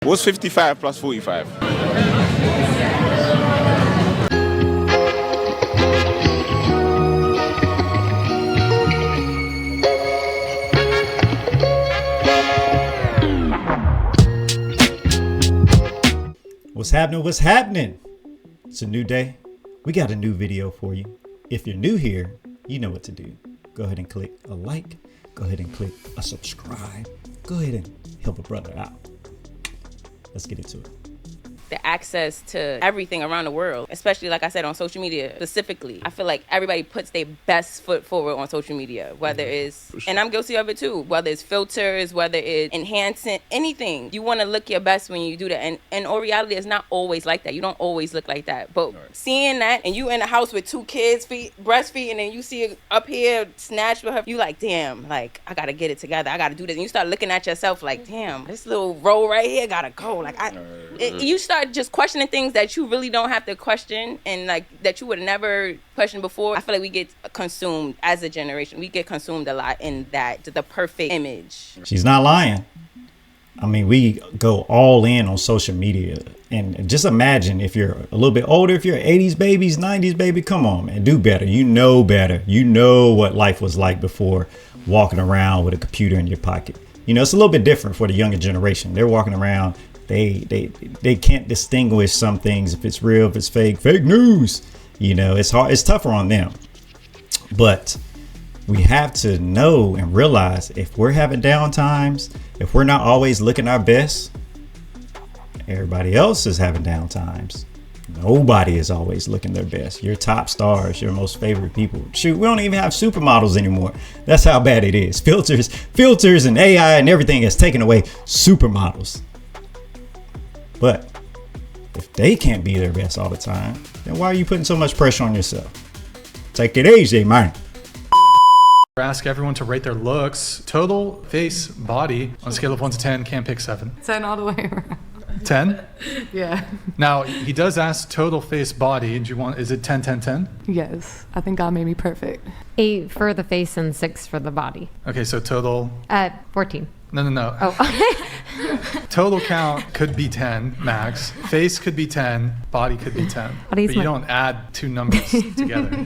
What's 55 plus 45? What's happening? What's happening? It's a new day. We got a new video for you. If you're new here, you know what to do. Go ahead and click a like. Go ahead and click a subscribe. Go ahead and help a brother out. Let's get into it. The access to everything around the world, especially like I said on social media specifically. I feel like everybody puts their best foot forward on social media, whether it's, and I'm guilty of it too, whether it's filters, whether it's enhancing, anything. You want to look your best when you do that. And in reality, it's not always like that. You don't always look like that. But seeing that and you in the house with 2 kids breastfeeding and you see it up here snatched with her, you like, damn, like I got to get it together. I got to do this. And you start looking at yourself like, damn, this little roll right here got to go. Like you start just questioning things that you really don't have to question and like that you would never question before. I feel like we get consumed as a generation. We get consumed a lot in that, the perfect image. She's not lying. I mean, we go all in on social media. And just imagine if you're a little bit older, if you're 80s babies, 90s baby, come on, man, do better. You know better. You know what life was like before walking around with a computer in your pocket. You know, it's a little bit different for the younger generation. They're walking around. They can't distinguish some things, if it's real, if it's fake news. You know, it's hard. It's tougher on them. But we have to know and realize if we're having down times, if we're not always looking our best, everybody else is having down times. Nobody is always looking their best. Your top stars, your most favorite people. Shoot, we don't even have supermodels anymore. That's how bad it is. Filters and AI and everything has taken away supermodels. But if they can't be their best all the time, then why are you putting so much pressure on yourself? Take it easy, man. Ask everyone to rate their looks. Total, face, body on a scale of 1 to 10. Can't pick 7. 10 all the way around. 10? Yeah. Now he does ask total, face, body. Do you want? Is it 10, 10, 10? Yes. I think God made me perfect. 8 for the face and 6 for the body. Okay, so total. 14. No. Oh. Total count could be 10 max. Face could be 10. Body could be 10. But you don't add 2 numbers together.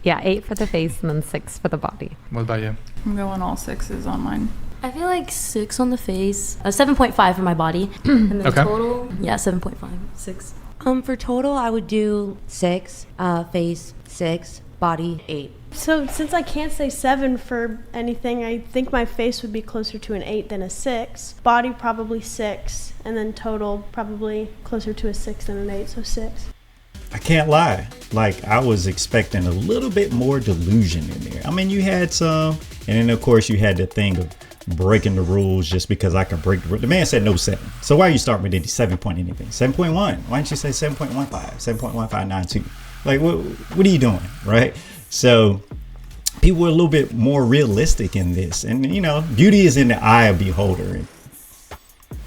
Yeah, 8 for the face and then 6 for the body. What about you? I'm going all 6s on mine. I feel like 6 on the face, 7.5 for my body, and then Okay. total, 7.5, 6. For total, I would do 6, face 6, body 8. So since I can't say 7 for anything, I think my face would be closer to an 8 than a 6. Body probably 6, and then total probably closer to a 6 than an 8, so 6. I can't lie. Like, I was expecting a little bit more delusion in there. I mean, you had some, and then of course you had the thing of breaking the rules just because I can break the rules. The man said no 7. So why are you starting with any 7 point anything? 7.1. Why don't you say 7.15, 7.1592? Like, what are you doing, right? So people are a little bit more realistic in this. And, you know, beauty is in the eye of the beholder. And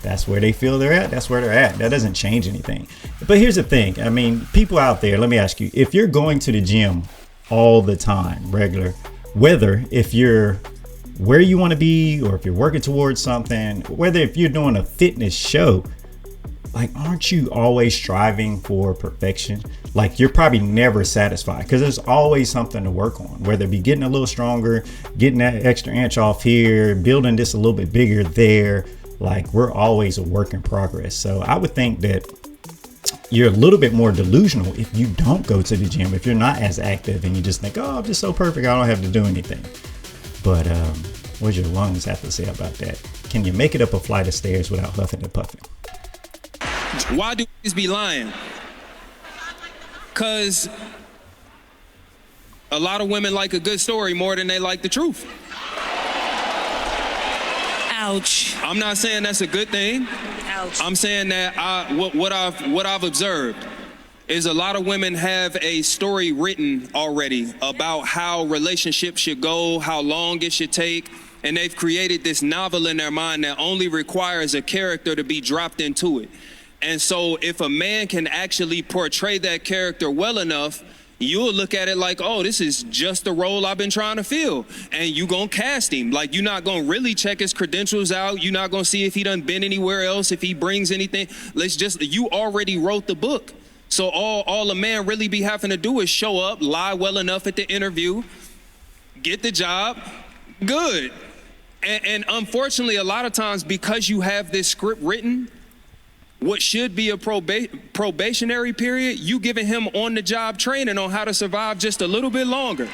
that's where they feel they're at. That's where they're at. That doesn't change anything. But here's the thing. I mean, people out there, let me ask you, if you're going to the gym all the time, regular, whether if you're where you want to be or if you're working towards something, whether if you're doing a fitness show, like, aren't you always striving for perfection? Like, you're probably never satisfied because there's always something to work on, whether it be getting a little stronger, getting that extra inch off here, building this a little bit bigger there. Like, we're always a work in progress. So I would think that you're a little bit more delusional if you don't go to the gym, if you're not as active and you just think, oh, I'm just so perfect, I don't have to do anything. But what do your lungs have to say about that? Can you make it up a flight of stairs without huffing and puffing? Why do these be lying? Because a lot of women like a good story more than they like the truth. Ouch. I'm not saying that's a good thing. Ouch. I'm saying that what I've observed is a lot of women have a story written already about how relationships should go, how long it should take, and they've created this novel in their mind that only requires a character to be dropped into it. And so if a man can actually portray that character well enough, you'll look at it like, oh, this is just the role I've been trying to fill. And you gonna cast him. Like, you're not gonna really check his credentials out. You're not gonna see if he done been anywhere else, if he brings anything. You already wrote the book. So all a man really be having to do is show up, lie well enough at the interview, get the job, good. And unfortunately, a lot of times, because you have this script written, what should be a probationary period, you giving him on-the-job training on how to survive just a little bit longer.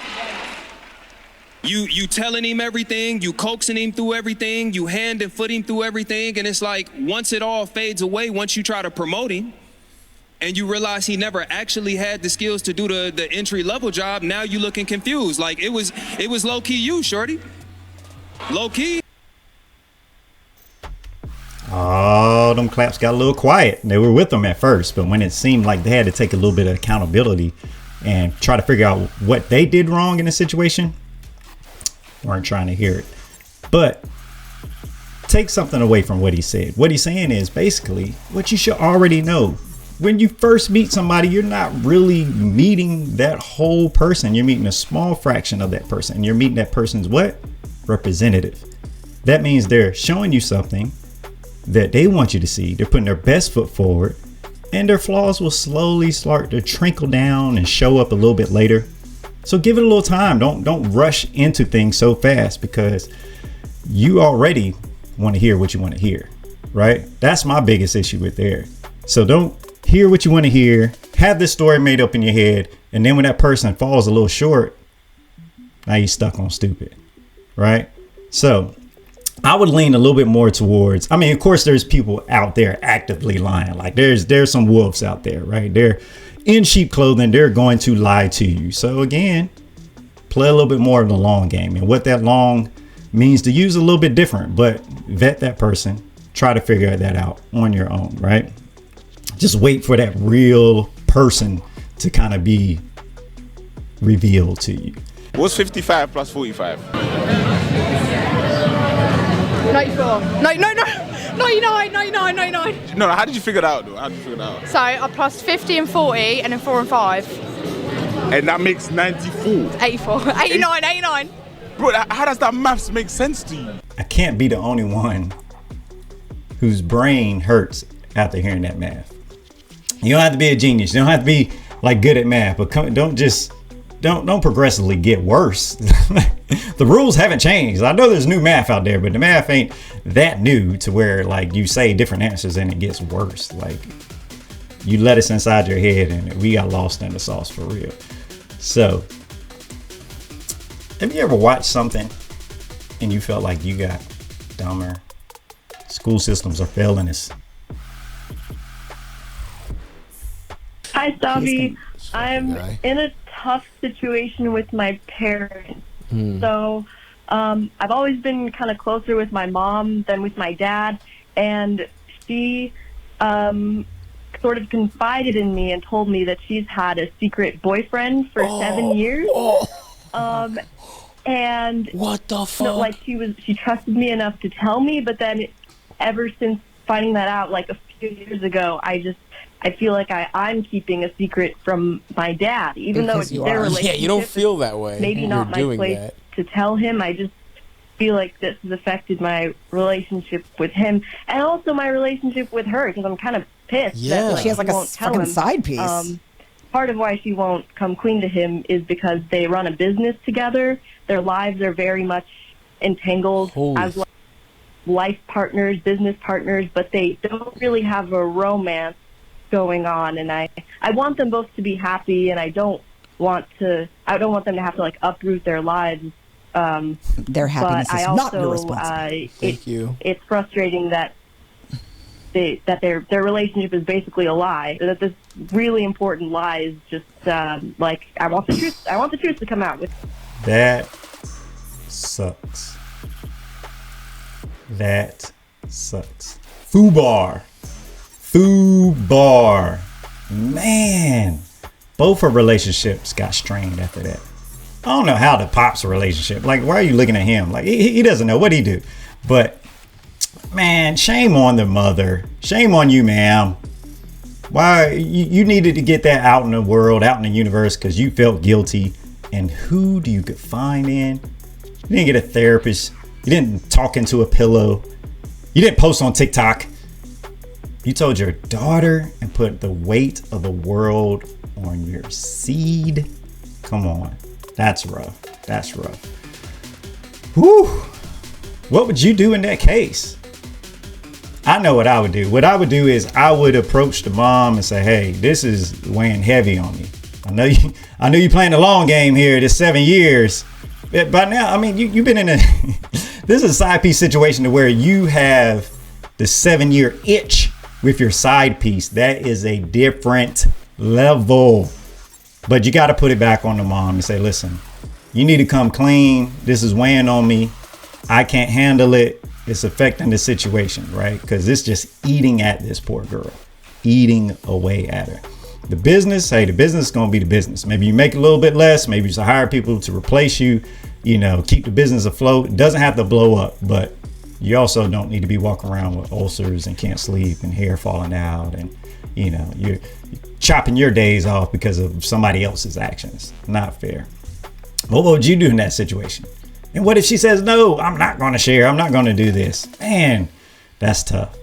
You telling him everything, you coaxing him through everything, you hand and foot him through everything, and it's like, once it all fades away, once you try to promote him, and you realize he never actually had the skills to do the entry-level job, now you looking confused. Like, it was low-key you, shorty. Low-key. Oh, them claps got a little quiet. They were with them at first, but when it seemed like they had to take a little bit of accountability and try to figure out what they did wrong in the situation, weren't trying to hear it. But take something away from what he said. What he's saying is basically what you should already know. When you first meet somebody, you're not really meeting that whole person. You're meeting a small fraction of that person. You're meeting that person's what? Representative. That means they're showing you something that they want you to see. They're putting their best foot forward, and their flaws will slowly start to trickle down and show up a little bit later. So give it a little time. Don't rush into things so fast, because you already want to hear what you want to hear, right? That's my biggest issue with there. So don't hear what you want to hear, have this story made up in your head, and then when that person falls a little short, now you're stuck on stupid, right? So I would lean a little bit more towards, I mean, of course, there's people out there actively lying. Like there's some wolves out there, right? They're in sheep clothing. They're going to lie to you. So again, play a little bit more of the long game, and what that long means to use a little bit different, but vet that person, try to figure that out on your own, right? Just wait for that real person to kind of be revealed to you. What's 55 plus 45? 94. No, 99. No, how did you figure it out, though? How did you figure it out? So I plus 50 and 40, and then 4 and 5. And that makes 94. 84. 89. Bro, how does that maths make sense to you? I can't be the only one whose brain hurts after hearing that math. You don't have to be a genius. You don't have to be like good at math, but don't progressively get worse. The rules haven't changed. I know there's new math out there, but the math ain't that new to where like you say different answers and it gets worse. Like you let us inside your head and we got lost in the sauce for real. So have you ever watched something and you felt like you got dumber? School systems are failing us. Hi, Savi. I'm in a tough situation with my parents. So I've always been kind of closer with my mom than with my dad. And she sort of confided in me and told me that she's had a secret boyfriend for 7 years. And what the fuck? No, like she trusted me enough to tell me, but then ever since finding that out like a few years ago, I feel like I'm keeping a secret from my dad, even though it's their relationship. Yeah, you don't feel that way. Maybe not my place to tell him. I just feel like this has affected my relationship with him and also my relationship with her, because I'm kind of pissed. Yeah, that, she has like a fucking side piece. Part of why she won't come clean to him is because they run a business together. Their lives are very much entangled as life partners, business partners, but they don't really have a romance going on. And I want them both to be happy, and I don't want them to have to like uproot their lives. Their happiness is not your responsibility. Thank you. It's frustrating that their relationship is basically a lie. That this really important lie is just like I want the truth. I want the truth to come out. That sucks. That sucks. Fubar. Man, both her relationships got strained after that. I don't know how the Pop's relationship, like, why are you looking at him? Like, he doesn't know what he do. But man, shame on the mother. Shame on you, ma'am. Why you needed to get that out in the world, out in the universe, because you felt guilty. And who do you confide in? You didn't get a therapist. You didn't talk into a pillow. You didn't post on TikTok. You told your daughter and put the weight of the world on your seed. Come on. That's rough. That's rough. Whew. What would you do in that case? I know what I would do. What I would do is I would approach the mom and say, hey, this is weighing heavy on me. I know you playing the long game here, this 7 years. But by now, I mean, you've been in a, this is a side piece situation to where you have the 7-year itch with your side piece. That is a different level. But you got to put it back on the mom and say, listen, you need to come clean. This is weighing on me. I can't handle it. It's affecting the situation, right? Because it's just eating at this poor girl, eating away at her. The business, hey, the business is going to be the business. Maybe you make a little bit less. Maybe you hire people to replace you, keep the business afloat. It doesn't have to blow up, but you also don't need to be walking around with ulcers and can't sleep and hair falling out. And, you're chopping your days off because of somebody else's actions. Not fair. What would you do in that situation? And what if she says, no, I'm not going to share. I'm not going to do this. Man, that's tough.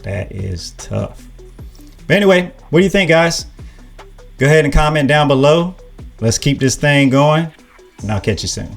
That is tough. But anyway, what do you think, guys? Go ahead and comment down below. Let's keep this thing going, and I'll catch you soon.